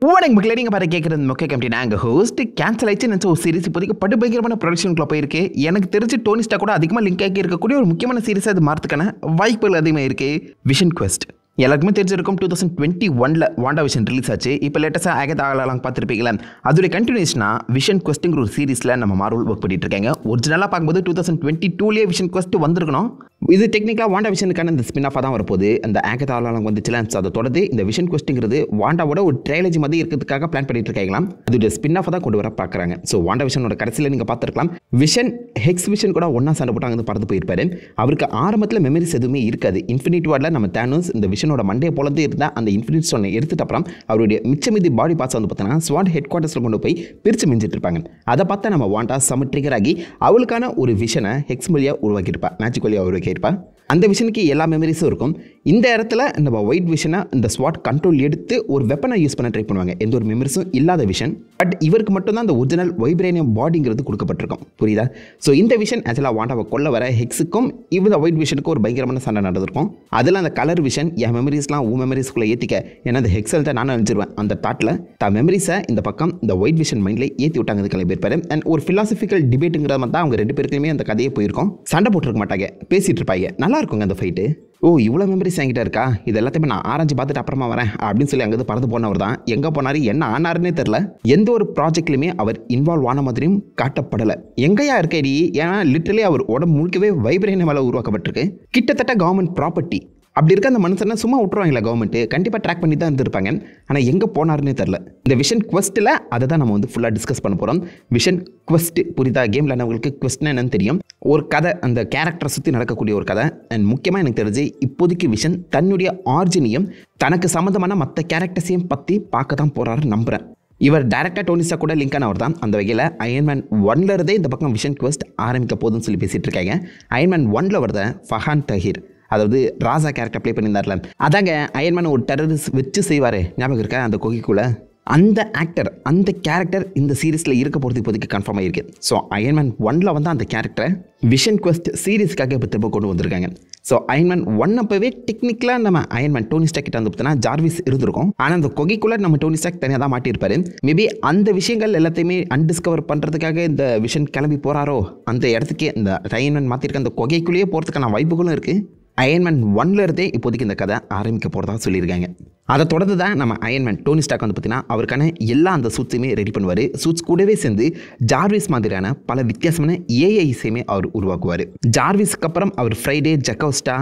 வணக்கம் மக்களே, நீங்கள் பாரு கேட்குறது மொக்க கம்பெனி. நாங்கள் ஹோஸ்ட் கேன்சல் ஆயிடுச்சு நினச்ச ஒரு சீரிஸ் இப்போதைக்கு பயங்கரமான ப்ரொடக்ஷனுக்குள்ள போயிருக்கு. எனக்கு தெரிஞ்சு டோனி ஸ்டார்க் கூட அதிகமாக லிங்க் ஆகி இருக்கக்கூடிய ஒரு முக்கியமான சீரிஸாக அது மாறதுக்கான வாய்ப்புகள் அதிகமாக இருக்குது. விஷன் குவெஸ்ட் எல்லாருக்குமே தெரிஞ்சிருக்கும். 2021 வாண்டா விஷன் ரிலீஸ் ஆச்சு. இப்போ லேட்டஸ்ட்டாக ஆகலாம் பார்த்துருப்பீங்களா? அதோடைய கண்டினியூஷனாக விஷன் குவெஸ்ட்டுங்கிற ஒரு சீரிஸில் நம்ம மார்வல் ஒர்க் பண்ணிட்டு இருக்காங்க. ஒரிஜினலாக பார்க்கும்போது 2022 விஷன் குவெஸ்ட் வந்திருக்கணும். இது டெக்னிக்கலாக வாண்டா விஷனுக்கான இந்த ஸ்பின் ஆஃபாக தான் வரப்போகுது. அந்த ஆகலாம் வந்துச்சுல, அதை தொடர்ந்து இந்த விஷன் குவெஸ்ட்டுங்கிறது வாண்டாவோட ஒரு ட்ரைலஜி மாதிரி இருக்கிறதுக்காக பிளான் பண்ணிட்டு இருக்காங்களாம். அதோட ஸ்பின் ஆஃபாக தான் கொண்டு வர பார்க்குறாங்க. ஸோ வாண்டா விஷனோட கடைசியில் நீங்கள் பார்த்துருக்கலாம், விஷன் ஹெக்ஸ் விஷன் கூட ஒன்றா சண்டை போட்டு அங்கே பறந்து போயிருப்பாரு. அவருக்கு ஆரம்பத்தில் மெமரிஸ் எதுவுமே இருக்காது. இன்ஃபினிட்டி வார்டில் நம்ம தேனோஸ் இந்த விஷனோட மண்டையை போலந்து இருந்தால் அந்த இன்ஃபினிட் ஸ்டோனை எடுத்துட்டு அப்புறம் அவருடைய மிச்சமிதி பாடி பார்ட்ஸ் வந்து பார்த்தீங்கன்னா ஸ்வாட் ஹெட் குவார்ட்டர்ஸில் கொண்டு போய் பிரித்து மிஞ்சிட்டு இருப்பாங்க. அதை பார்த்தா நம்ம வாண்டா சம ட்ரிகர் ஆகி அவளுக்கான ஒரு விஷனை ஹெக்ஸ் வழியாக உருவாக்கியிருப்பா, மேஜிக் வழியாக உருவாக்கியிருப்பா. அந்த விஷனுக்கு எல்லா மெமரிஸும் இருக்கும். இந்த இடத்துல நம்ம ஒயிட் விஷனை இந்த ஸ்வாட் கண்ட்ரோல் எடுத்து ஒரு வெப்பனை யூஸ் பண்ண ட்ரை பண்ணுவாங்க, எந்த ஒரு மெமரிஸும் இல்லாத விஷன். பட் இவருக்கு மட்டும்தான் அந்த ஒரிஜினல் வைப்ரேனியம் பாடிங்கிறது கொடுக்கப்பட்டிருக்கும், புரியுதா? ஸோ இந்த விஷன் ஆக்சுவலாக வாண்டாவை கொல்ல வர ஹெக்ஸுக்கும் இந்த ஒயிட் விஷனுக்கும் ஒரு பயங்கரமான சண்டை நடந்திருக்கும். அதில் அந்த கலர் விஷன் என் மெமரிஸ்லாம் மெமரிஸ்குள்ளே ஏற்றிக்க, ஏன்னா அந்த ஹெக்ஸல்ட்ட நான் அழிச்சிருவேன் அந்த தாட்டில் தான் மெமரிஸை இந்த பக்கம் இந்த ஒயிட் விஷன் மைண்டில் ஏற்றி விட்டாங்க கிளம்பி போயிருப்பாரு. அண்ட் ஒரு ஃபிலாசபிக்கல் டிபேட்டுங்கிற மாதிரி தான் அவங்க ரெண்டு பேருக்குமே அந்த கதையே போயிருக்கும். சண்டை போட்டுருக்க மாட்டாங்க, பேசிகிட்டு இருப்பாங்க. நல்லா இருக்குங்க அந்த ஃபைட்டு. ஓ, இவ்வளோ மெமரிஸ் என்கிட்ட இருக்கா, இது எல்லாத்தையுமே நான் ஆராய்ச்சி பார்த்துட்டு அப்புறமா வரேன் அப்படின்னு சொல்லி அங்கேருந்து பறந்து போனவர் தான். எங்கே போனார், என்ன ஆனாருன்னே தெரில. எந்த ஒரு ப்ராஜெக்ட்லையுமே அவர் இன்வால்வ் ஆன மாதிரியும் காட்டப்படலை. எங்கேயா இருக்கடி, ஏன்னா லிட்டரலி அவர் உடம்பு முழுக்கவே வைப்ரேனியம் மேலே உருவாக்கப்பட்டிருக்கு. கிட்டத்தட்ட கவர்மெண்ட் ப்ராப்பர்ட்டி. அப்படி இருக்க அந்த மனுஷனை சும்மா விட்டுருவாங்களா கவர்மெண்ட்டு? கண்டிப்பாக ட்ராக் பண்ணி தான் இருந்திருப்பாங்க. ஆனால் எங்கே போனாருன்னே தெரில. இந்த விஷன் குவெஸ்ட்டில் அதை தான் நம்ம வந்து ஃபுல்லாக டிஸ்கஸ் பண்ண போகிறோம். விஷன் குவெஸ்ட் புரியுதா? கேமில் நம்மளுக்கு குவெஸ்ட்னா என்னன்னு தெரியும். ஒரு கதை, அந்த கேரக்டரை சுற்றி நடக்கக்கூடிய ஒரு கதை. அண்ட் முக்கியமாக எனக்கு தெரிஞ்சு இப்போதைக்கு விஷன் தன்னுடைய ஆர்ஜினையும் தனக்கு சம்மந்தமான மற்ற கேரக்டர்ஸையும் பற்றி பார்க்க தான் போகிறாரு நம்புகிறேன். இவர் டைரக்டாக டோனி ஸ்டார்க் கூட லிங்கானவர் தான். அந்த வகையில் அயன்மேன் 1ல இருந்தே இந்த பக்கம் விஷன் குவெஸ்ட் ஆரம்பிக்க போதுன்னு சொல்லி பேசிகிட்டு இருக்காங்க. அயன்மேன் 1ல வருத ஃபஹான் தஹீர், அதாவது ராஜா கேரக்டர் ப்ளே பண்ணியிருந்தார்ல, அதாங்க அயன்மேன் ஒரு டெரரிஸ்ட் வச்சு செய்வார், ஞாபகம் இருக்கா? அந்த கொகைக்குள்ளே அந்த ஆக்டர், அந்த கேரக்டர் இந்த சீரீஸில் இருக்க போகிறது இப்போதைக்கு கன்ஃபார்ம் ஆகிருக்கு. ஸோ அயன்மேன் 1ல வந்து அந்த கேரக்டரை விஷன் குவெஸ்ட் சீரீஸ்க்காக இப்போ திரும்ப கொண்டு வந்திருக்காங்க. ஸோ அயன்மேன் 1 அப்போவே டெக்னிக்கலாக நம்ம அயன்மேன் டோனி ஸ்டார்க் கிட்ட வந்து பார்த்தீங்கன்னா ஜார்விஸ் இருந்திருக்கும். ஆனால் அந்த கொகைக்குள்ளே நம்ம டோனி ஸ்டார்க் தனியாக தான் மாட்டியிருப்பாரு. மேபி அந்த விஷயங்கள் எல்லாத்தையுமே அன்டிஸ்கவர் பண்ணுறதுக்காக இந்த விஷன் கிளம்பி போகிறாரோ, அந்த இடத்துக்கே இந்த அயன்மேன் மாற்றிருக்க அந்த கொகைக்குள்ளேயே போகிறதுக்கான வாய்ப்புகளும் இருக்குது. அயன்மேன் 1ல இருந்தே இப்போதைக்கு இந்த கதை ஆரம்பிக்க போகிறதா சொல்லியிருக்காங்க. அதை தொடர்ந்து தான் நம்ம அயன்மேன் டோனி ஸ்டார்க் வந்து பார்த்தீங்கன்னா அவருக்கான எல்லா அந்த சூட்ஸையுமே ரெடி பண்ணுவார். சூட்ஸ் கூடவே சேர்ந்து ஜார்விஸ் மாதிரியான பல வித்தியாசமான ஏஐஸையுமே அவர் உருவாக்குவார். ஜார்விஸ்க்கு அப்புறம் அவர் ஃப்ரைடே, ஜக்கோஸ்டா,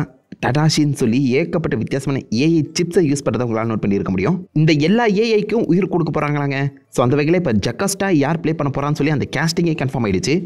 டடாஷின்னு சொல்லி ஏகப்பட்ட வித்தியாசமான ஏஐ சிப்ஸை யூஸ் பண்ணுறதை உங்களால் நோட் பண்ணியிருக்க முடியும். இந்த எல்லா ஏஐக்கும் உயிர் கொடுக்க போகிறாங்களாங்க. ஸோ அந்த வகையில் இப்போ ஜக்கோஸ்டா யார் ப்ளே பண்ண போகிறான்னு சொல்லி அந்த கேஸ்டிங்கே கன்ஃபார்ம் ஆகிடுச்சு.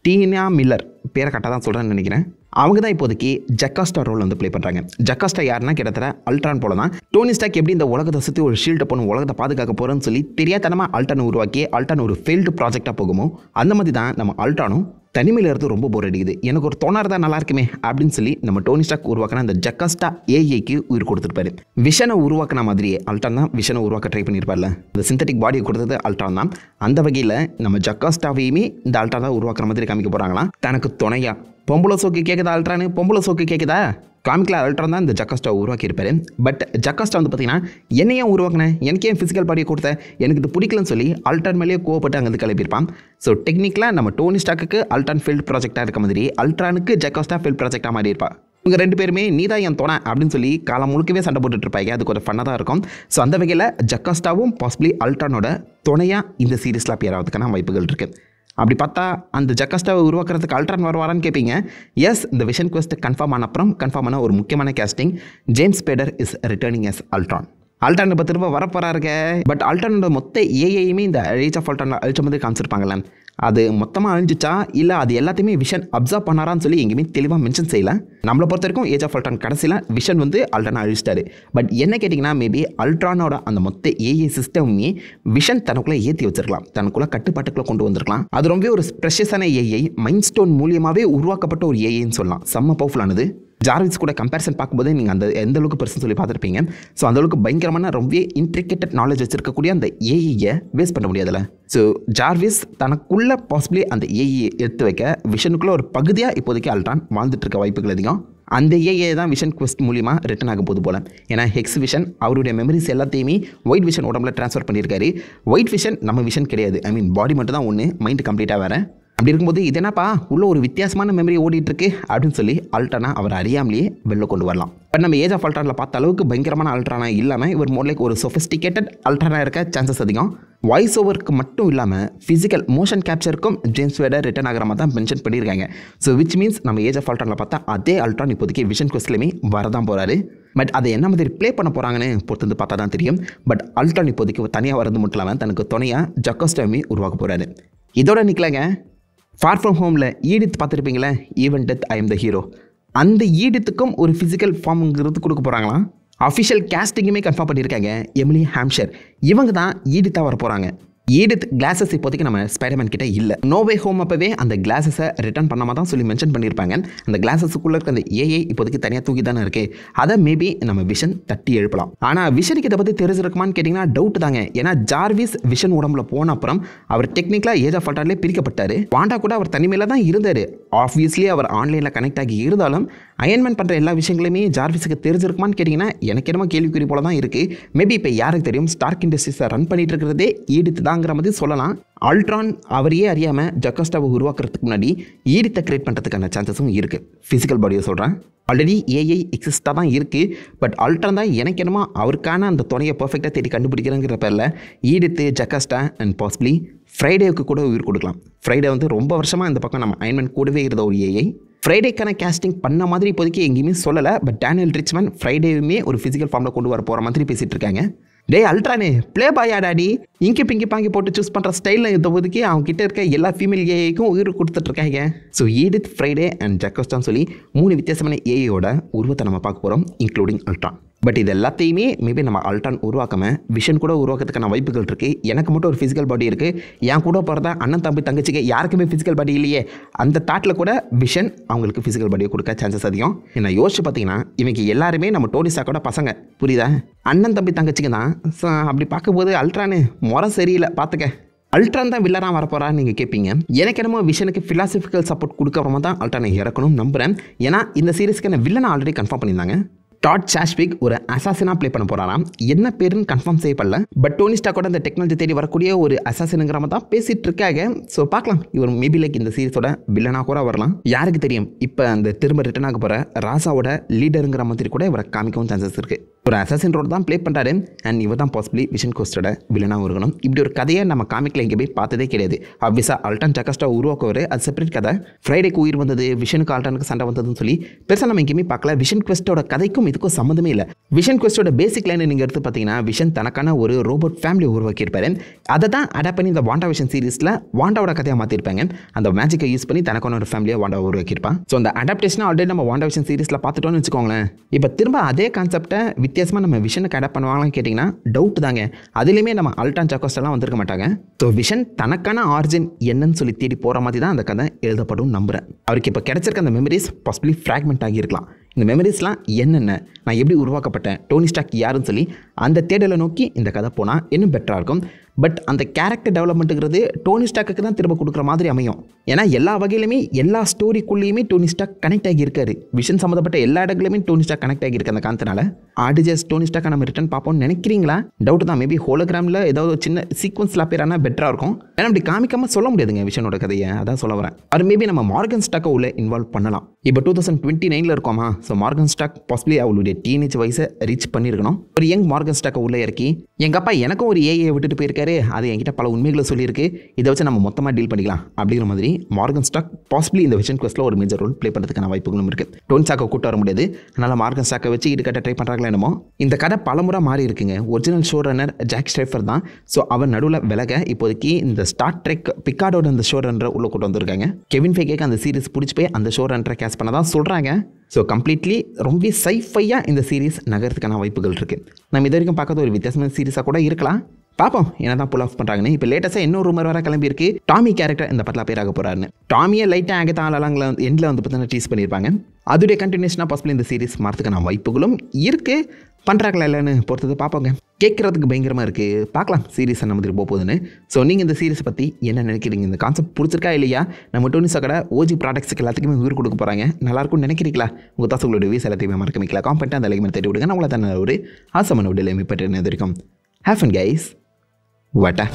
டீனா மில்லர், பேரை கரெக்டாக தான் சொல்கிறேன்னு நினைக்கிறேன். அவங்க தான் இப்போதைக்கு ஜக்காஸ்டா ரோல் வந்து ப்ளே பண்ணுறாங்க. ஜக்காஸ்டா யாருன்னா கிட்டத்தட்ட அல்ட்ரான் போல தான். டோனி ஸ்டார்க் எப்படி இந்த உலகத்தை சுற்றி ஒரு ஷீல்டை போகணும், உலகத்தை பாதுகாக்க போகிறோன்னு சொல்லி தெரியாதனமாக அல்ட்ரான் உருவாக்கி அல்ட்ரான் ஒரு ஃபெயில்டு ப்ராஜெக்டாக போகுமோ, அந்த மாதிரி தான் நம்ம அல்ட்ரானும் தனிமையில் இருந்து ரொம்ப போர் அடிக்குது, எனக்கு ஒரு தோணார் தான் நல்லா இருக்குமே அப்படின்னு சொல்லி நம்ம டோனி ஸ்டார்க் உருவாக்கின அந்த ஜக்காஸ்டா ஏஐக்கு உயிர் கொடுத்துருப்பாரு. விஷனை உருவாக்கின மாதிரியே அல்ட்ரான் தான் விஷனை உருவாக்க ட்ரை பண்ணியிருப்பார்ல, இந்த சிந்தட்டிக் பாடியை கொடுத்தது அல்ட்ரான் தான். அந்த வகையில் நம்ம ஜக்காஸ்டாவையுமே இந்த அல்ட்ரான் தான் உருவாக்குற மாதிரி காமிக்க போகிறாங்களாம். தனக்கு துணையா பொம்பளை சோக்கு கேட்குதா அல்ட்ரானு, பொம்பளை சோக்கு கேட்குதா காமிக்கல அல்ட்ரான் தான் இந்த ஜக்காஸ்டா உருவாக்கியிருப்பாரு. பட் ஜக்காஸ்டா வந்து பார்த்தீங்கன்னா என்னையே உருவாக்கினேன், எனக்கு ஏன் ஃபிசிக்கல் பாடியை கொடுத்த, எனக்கு இது பிடிக்கலன்னு சொல்லி அல்ட்ரான் மேலேயே கோவப்பட்டு அங்கே கிளப்பியிருப்பான். ஸோ டெக்னிக்கலாக நம்ம டோனி ஸ்டார்க்கு அல்ட்ரான் ஃபீல்டு ப்ராஜெக்டாக இருக்க மாதிரி அல்ட்ரானுக்கு ஜக்காஸ்டா ஃபீல்டு ப்ராஜெக்டாக மாறி இருப்பா. இவங்க ரெண்டு பேருமே நீ தான் என் தோணை அப்படின்னு சொல்லி காலம் முழுக்கவே சண்டை போட்டுட்டு இருப்பாங்க. அதுக்கு ஒரு ஃபன்னாக தான் இருக்கும். ஸோ அந்த வகையில் ஜக்காஸ்டாவும் பாசிபிளி அல்ட்ரானோட துணையாக இந்த சீரீஸில் அப்பியர் ஆகிறதுக்கான வாய்ப்புகள் இருக்குது. அப்படி பார்த்தா அந்த ஜக்காஸ்டாவை உருவாக்குறதுக்கு அல்ட்ரான் வருவாரான்னு கேட்பீங்க. எஸ், இந்த விஷன் குவெஸ்ட் கன்ஃபார்ம் ஆன அப்புறம் கன்ஃபார்ம் ஆன ஒரு முக்கியமான casting, James Spader is returning as Ultron. Ultron இப்போ திரும்ப வரப்போறாருங்க. பட் அல்ட்ரானோட மொத்த ஏஐயுமே இந்த ஏஜ் ஆஃப் அல்ட்ரான் அழிச்ச மாதிரி காமிச்சிருப்பாங்களே, அது மொத்தமாக அழிஞ்சிச்சா இல்லை அது எல்லாத்தையுமே விஷன் அப்சர்வ் பண்ணாரான்னு சொல்லி எங்கேயுமே தெளிவாக மென்ஷன் செய்யல. நம்மளை பொறுத்த வரைக்கும் ஏஜ் ஆஃப் அல்ட்ரான் கடைசியில் விஷன் வந்து அல்ட்ரானை அழிச்சிட்டாரு. பட் என்ன கேட்டிங்கன்னா மேபி அல்ட்ரானோட அந்த மொத்த ஏஐ சிஸ்டமே விஷன் தனக்குள்ளே ஏற்றி வச்சிருக்கலாம், தனக்குள்ளே கட்டுப்பாட்டுக்குள்ளே கொண்டு வந்திருக்கலாம். அது ரொம்ப ஒரு ப்ரெஷஸான ஏஐ, மைண்ட் ஸ்டோன் மூலியமாகவே உருவாக்கப்பட்ட ஒரு ஏஐன்னு சொல்லலாம். செம்ம பவர்ஃபுல்லானது. ஜார்விஸ் கூட கம்பேரிசன் பார்க்கும்போது நீங்கள் அந்த எந்த அளவுக்கு பெருசுன்னு சொல்லி பார்த்துருப்பீங்க. ஸோ அந்தளவுக்கு பயங்கரமான ரொம்ப இன்ட்ரிகேட்டட் நாலேஜ் வச்சிருக்கக்கூடிய அந்த ஏஐயை வேஸ்ட் பண்ண முடியாதுல்ல. ஸோ ஜார்விஸ் தனக்குள்ள பாசிபிளி அந்த ஏஐயை எடுத்து வைக்க விஷனுக்குள்ளே ஒரு பகுதியாக இப்போதைக்கு அல்ட்ரான் வாழ்ந்துட்டு இருக்க வாய்ப்புகள் அதிகம். அந்த ஏஐ தான் விஷன் குவெஸ்ட் மூலிமா ரிட்டன் ஆக போது போல. ஏன்னா ஹெக்ஸ் விஷன் அவருடைய மெமரிஸ் எல்லாத்தையுமே ஒயிட் விஷன் உடம்புல ட்ரான்ஸ்ஃபர் பண்ணியிருக்காரு. ஒயிட் விஷன் நம்ம விஷன் கிடையாது, ஐ மீன் பாடி மட்டும் தான் ஒன்று, மைண்டு கம்ப்ளீட்டாக வேறு. அப்படி இருக்கும்போது இது என்னப்பா உள்ள ஒரு வித்தியாசமான மெமரி ஓடிட்டுருக்கு அப்படின்னு சொல்லி அல்ட்ரானா அவர் அறியாமலேயே வெளில கொண்டு வரலாம். பட் நம்ம ஏஜ் ஆஃப் அல்ட்ரானில் பார்த்த அளவுக்கு பயங்கரமான அல்ட்ரானா இல்லாமல் இவர் மோர் லைக் ஒரு சொஃபிஸ்டிகேட்டட் அல்ட்ரானா இருக்க சான்சஸ் அதிகம். வாய்ஸ் ஓவருக்கு மட்டும் இல்லாமல் ஃபிசிக்கல் மோஷன் கேப்சருக்கும் ஜேம்ஸ் வேடர் ரிட்டன் ஆகிற மாதிரி தான் மென்ஷன் பண்ணியிருக்காங்க. ஸோ விச் மீன்ஸ் நம்ம ஏஜ் ஆஃப் அல்ட்ரானில் பார்த்தா அதே அல்ட்ரான் இப்போதைக்கு விஷன் குவெஸ்ட்லேயுமே வரதான் போகிறாரு. பட் அதை என்ன மாதிரி ப்ளே பண்ண போகிறாங்கன்னு பொறுத்து பார்த்தா தான் தெரியும். பட் அல்ட்ரான் இப்போதைக்கு தனியாக வரது மட்டும் இல்லாமல் தனக்கு துணையாக ஜக்கோஸ்டாமி உருவாக்க போகிறாரு. இதோட நிற்கலங்க, ஃபார் ஃப்ரம் ஹோமில் ஈடித் பார்த்துருப்பீங்களே, even dead I am the hero, அந்த ஈடித்துக்கும் ஒரு ஃபிசிக்கல் ஃபார்ம்ங்கிறது கொடுக்க போகிறாங்களாம். அஃபிஷியல் கேஸ்டிங்குமே கன்ஃபார்ம் பண்ணியிருக்காங்க. எமிலி ஹாம்ஷர் இவங்க தான் ஈடித்தாக வர போகிறாங்க. ஈடித் கிளாஸஸ் இப்போதைக்கு நம்ம ஸ்பைடர்மேன் கிட்ட இல்லை. நோவே ஹோம் அப்பவே அந்த கிளாஸஸை ரிட்டர்ன் பண்ணாமல் தான் சொல்லி மென்ஷன் பண்ணியிருப்பாங்க. அந்த கிளாஸஸுக்குள்ளே இருக்க அந்த ஏஐ இப்போதைக்கு தனியாக தூக்கி தானே இருக்குது. அதை மேபி நம்ம விஷன் தட்டி எழுப்பலாம். ஆனால் விஷனுக்கு இதை பற்றி தெரிஞ்சிருக்குமான்னு கேட்டிங்கன்னா டவுட் தாங்க. ஏன்னா ஜார்விஸ் விஷன் உடம்புல போன அப்புறம் அவர் டெக்னிக்கலாக ஏஜ் ஆஃப் அல்ட்ரான்லேயே பிரிக்கப்பட்டார். வாண்டா கூட அவர் தனிமையில் தான் இருந்தார். ஆப்வியஸ்லி அவர் ஆன்லைனில் கனெக்ட் ஆகி இருந்தாலும் அயன்மேன் பண்ணுற எல்லா விஷயங்களுமே ஜார்விஸுக்கு தெரிஞ்சிருக்குமான்னு கேட்டிங்கன்னா எனக்கு என்னமோ கேள்விக்குறி போல தான் இருக்குது. மேபி இப்போ யாருக்கு தெரியும், ஸ்டார்க் இண்டஸ்ட்ரீஸை ரன் பண்ணிட்டு இருக்கிறதே ஈடித்து தாங்கிற மாதிரி சொல்லலாம். அல்ட்ரான் அவரையே அறியாமல் ஜக்கோஸ்டாவை உருவாக்குறதுக்கு முன்னாடி ஈடித்தை கிரியேட் பண்ணுறதுக்கான சான்சஸும் இருக்குது. ஃபிசிக்கல் பாடியை சொல்கிறேன், ஆல்ரெடி ஏஐ எக்ஸிஸ்டாக தான் இருக்குது. பட் அல்ட்ரான் தான் எனக்கு என்னமோ அவருக்கான அந்த துணையை பர்ஃபெக்டாக தேடி கண்டுபிடிக்கிறங்கிற பேரில் ஈடித்து ஜக்கோஸ்டா அண்ட் பாசிபிளி ஃப்ரைடேவுக்கு கூட உயிர் கொடுக்கலாம். ஃப்ரைடே ரொம்ப வருஷமாக இந்த பக்கம் நம்ம அயன்மேன் கூடவே இருந்த ஒரு ஏஐ. ஃப்ரைடேக்கான கேஸ்டிங் பண்ண மாதிரி இப்போதைக்கு எங்கேயுமே சொல்லலை. பட் டேனியல் ரிச்மன் ஃப்ரைடேவுமே ஒரு ஃபிசிக்கல் ஃபார்மில் கொண்டு வர போகிற மாதிரி பேசிகிட்டு இருக்காங்க. டே அல்ட்ரானே ப்ளே பாயா டாடி, இங்கி பிங்கி பாங்கி போட்டு சூஸ் பண்ணுற ஸ்டைலில் இந்த போதுக்கு அவங்க கிட்ட இருக்க எல்லா ஃபீமேல் ஏஐக்கும் உயிர் கொடுத்துட்ருக்காங்க. ஸோ ஈடித், ஃப்ரைடே அண்ட் ஜக்கோஸ்டான்னு சொல்லி 3 வித்தியாசமான ஏஐயோட உருவத்தை நம்ம பார்க்க போகிறோம், இன்க்ளூடிங் அல்ட்ரான். பட் இது எல்லாத்தையுமே மேபி நம்ம அல்ட்ரான் உருவாக்காமல் விஷன் கூட உருவாக்கிறதுக்கான வாய்ப்புகள் இருக்குது. எனக்கு மட்டும் ஒரு ஃபிசிக்கல் பாடி இருக்குது, என் கூட பிறந்த அண்ணன் தம்பி தங்கச்சிக்கு யாருக்குமே ஃபிசிக்கல் பாடி இல்லையே, அந்த தாட்டில் கூட விஷன் அவங்களுக்கு ஃபிசிக்கல் பாடியை கொடுக்க சான்சஸ் அதிகம். என்ன யோசிச்சு பார்த்தீங்கன்னா இவங்க எல்லாருமே நம்ம டோனி ஸ்டார்க்கோட பசங்க, புரியுதா? அண்ணன் தம்பி தங்கச்சிக்கு தான். அப்படி பார்க்கும்போது அல்ட்ரானு முறை சரியில்லை பார்த்துக்க. அல்ட்ரான் தான் வில்லராக வரப்போறான்னு நீங்கள் கேட்பீங்க. எனக்கு என்னமோ விஷனுக்கு ஃபிலாசபிக்கல் சப்போர்ட் கொடுக்கறமா தான் அல்ட்ரானை இறக்கணும்னு நம்புகிறேன். ஏன்னா இந்த சீரிஸ்க்கு வில்லனை ஆல்ரெடி கன்ஃபார்ம் பண்ணியிருந்தாங்க. டாட் சாஷ்விக் ஒரு அசாசினாக ப்ளே பண்ண போகிறாராம். என்ன பேருன்னு கன்ஃபார்ம் செய்யப்படல. பட் டோனி ஸ்டார்க்கோட இந்த டெக்னாலஜி தேடி வரக்கூடிய ஒரு அசாசினுங்கிற மாதிரி தான் பேசிகிட்டு இருக்காங்க. ஸோ பார்க்கலாம், இவர் மேபி லைக் இந்த சீரிஸோட வில்லனாக கூட வரலாம், யாருக்கு தெரியும். இப்போ அந்த திரும்ப ரிட்டர்ன் ஆக போகிற ராசாவோட லீடருங்கிற மாதிரி கூட இவரை காமிக்கவும் சான்சஸ் இருக்குது. ஒரு அசாசின் ரோடு தான் ப்ளே பண்ணுறாரு அண்ட் இவர் தான் பாசிபிளி விஷன் கோஸ்டோட வில்லனாக இருக்கணும். இப்படி ஒரு கதையை நம்ம காமிக்கில் எங்கே போய் பார்த்ததே கிடையாது. ஆப்வியஸாக அல்ட்ரான் ஜக்கோஸ்டா உருவாக்குவார், அது செப்பரேட் கதை. ஃப்ரைடேக்கு உயிர் வந்தது, விஷனுக்கு அல்ட்ரானுக்கு சண்டை வந்ததுன்னு சொல்லி பெருசாக நம்ம எங்கேயுமே பார்க்கல. விஷன் குவெஸ்டோட கதைக்கும் இதுக்கும் சம்மந்தமே இல்லை. விஷன் குவெஸ்டோட பேசிக் லைன் நீங்கள் எடுத்து பார்த்தீங்கன்னா விஷன் தனக்கான ஒரு ரோபோட் ஃபேமிலி உருவாக்கியிருப்பாரு. அதை தான் அடாப்ட் பண்ணி இந்த வாண்டா விஷன் சீரிஸில் வாண்டாவோட கதையாக மாற்றிருப்பாங்க. அந்த மேஜிக்கை யூஸ் பண்ணி தனக்கான ஒரு ஃபேமிலியை வாண்டாவை உருவாக்கியிருப்பான். ஸோ அந்த அடாப்டேஷனை ஆல்ரெடி நம்ம வாண்டா விஷன் சீரிஸில் பார்த்துட்டோம்னு வச்சுக்கோங்களேன். இப்போ திரும்ப அதே கான்செப்டை வித்தியாசமாக நம்ம விஷனுக்கு அடாப்ட் பண்ணுவாங்களான்னு கேட்டிங்கன்னா டவுட் தாங்க. அதுலேயுமே நம்ம அல்ட்ரான் ஜக்கோஸ்டாலாம் வந்திருக்க மாட்டாங்க. ஸோ விஷன் தனக்கான ஆரிஜின் என்னன்னு சொல்லி தேடி போகிற மாதிரி தான் அந்த கதை எழுதப்படும் நம்புகிறேன். அவருக்கு இப்போ கிடைச்சிருக்க அந்த மெமரிஸ் பாசிபிளி ஃப்ராக்மெண்ட் ஆகியிருக்கலாம். இந்த மெமரிஸ்லாம் என்னென்ன, நான் எப்படி உருவாக்கப்பட்டேன், டோனி ஸ்டார்க் யாருன்னு சொல்லி அந்த தேடலை நோக்கி இந்த கதை போனால் இன்னும் பெட்டராக இருக்கும். பட் அந்த கேரக்டர் டெவலப்மெண்ட்டுங்கிறது டோனி ஸ்டார்க்கு தான் திரும்ப கொடுக்குற மாதிரி அமையும். ஏன்னா எல்லா வகையிலுமே எல்லா ஸ்டோரிக்குள்ளேயுமே டோனி ஸ்டார்க் கனெக்ட் ஆகியிருக்காரு. விஷன் சம்மந்தப்பட்ட எல்லா இடங்களுமே டோனி ஸ்டார்க் கனெக்ட் ஆகியிருக்கு. அந்த காரணத்தினால ஆர்டிஜஸ் டோனி ஸ்டார்க்கை நம்ம ரிட்டர்ன் பார்ப்போம்னு நினைக்கிறீங்களா? டவுட் தான். மேபி ஹோலோகிராமில் ஏதாவது சின்ன சீக்வன்ஸில் பேரானா பெட்டராக இருக்கும். ஏன்னா அப்படி காமிக்காமல் சொல்ல முடியாதுங்க விஷனோட கதையை, அதான் சொல்ல வரேன். அது மேபி நம்ம மார்கன் ஸ்டாக்கை உள்ள இன்வால்வ் பண்ணலாம். இப்போ 2029 இருக்கோமா? ஸோ மார்கன் ஸ்டாக் பாசிபிளி அவளுடைய டீனேஜ் வயசை ரீச் பண்ணியிருக்கணும். ஒரு யங் மார்கன் ஸ்டாக்கை உள்ளே இறக்கி எங்கள் அப்பா எனக்கும் ஒரு ஏஐ விட்டுட்டு போயிருக்காரு, அது என்கிட்ட பல உண்மைகளை சொல்லியிருக்கு, இதை வச்சு நம்ம மொத்தமாக டீல் பண்ணிக்கலாம் அப்படிங்கிற மாதிரி மார்கன் ஸ்டாக் பாசிபிளி இந்த விஷன் குவெஸ்ட்டில் ஒரு மேஜர் ரோல் ப்ளே பண்ணுறதுக்கான வாய்ப்புகளும் இருக்குது. டோனி ஸ்டாக்கை கூட்டு வர முடியாது, அதனால் மார்கன் ஸ்டாக்கை வச்சு ஈடுகட்ட ட்ரை பண்ணுறாங்களா என்னமோ. இந்த கதை பலமுறை மாறி இருக்குங்க. ஒரிஜினல் ஷோ ரன்னர் ஜாக் ஸ்ட்ரைஃபர் தான். ஸோ அவர் நடுவில் விலக இப்போதைக்கு இந்த ஸ்டார் ட்ரெக் பிக்கார்டோட அந்த ஷோ ரன்னர் உள்ள கூட்டு வந்திருக்காங்க. கெவின் ஃபெய்கேக்கு அந்த சீரிஸ் பிடிச்சி போய் அந்த ஷோ ரன்னரை கேஸ் பண்ண தான் சொல்கிறாங்க. ஸோ கம்ப்ளீட்லி ரொம்ப சைஃபையாக இந்த சீரிஸ் நகரத்துக்கான வாய்ப்புகள் இருக்குது. நம்ம இது வரைக்கும் பார்க்காத ஒரு வித்தியாசமான சீரிஸாக கூட இருக்கலாம். பார்ப்போம் என்ன தான் புல் ஆஃப் பண்ணுறாங்கன்னு. இப்போ லேட்டஸ்ட்டாக இன்னொரு ரூமர் வர கிளம்பியிருக்கு, டாமி கேரக்டர் இந்த படத்தில் பேராக போகிறாருன்னு. டாமியை லைட்டாக ஆகத்தான் ஆளாங்கள எண்டில் வந்து பார்த்தீங்கன்னா டீஸ் பண்ணியிருப்பாங்க. அதுடைய கண்டினியூஷனாக பாசிபிள் இந்த சீரிஸ் மாறதுக்கான வாய்ப்புகளும் இருக்குது. பண்ணுறாங்களா இல்லைன்னு பொறுத்தது பார்ப்போங்க. கேட்குறதுக்கு பயங்கரமாக இருக்குது. பார்க்கலாம் சீரிஸ் அந்த மாதிரி போகுதுன்னு. ஸோ நீங்கள் இந்த சீரிஸை பற்றி என்ன நினைக்கிறீங்க? இந்த கான்செப்ட் பிடிச்சிருக்கா இல்லையா? நம்ம டோனி ஸ்டார்க்கோட ஓஜி ப்ராடக்ட்ஸுக்கு எல்லாத்துக்குமே உயிர் கொடுக்க போகிறாங்க. நல்லாயிருக்கும்னு நினைக்கிறீங்களா? உங்கள் தாசங்களோட வீஸ் எல்லாத்தையுமே மறக்க வைக்கல. காம்பெண்ட்டாக அந்த லைக் தேடி விடுங்க. நான் உங்களை தானே ஒரு ஆசமான விடலை மீப்பட்டு இருக்கும். Have fun guys. வாட்டா.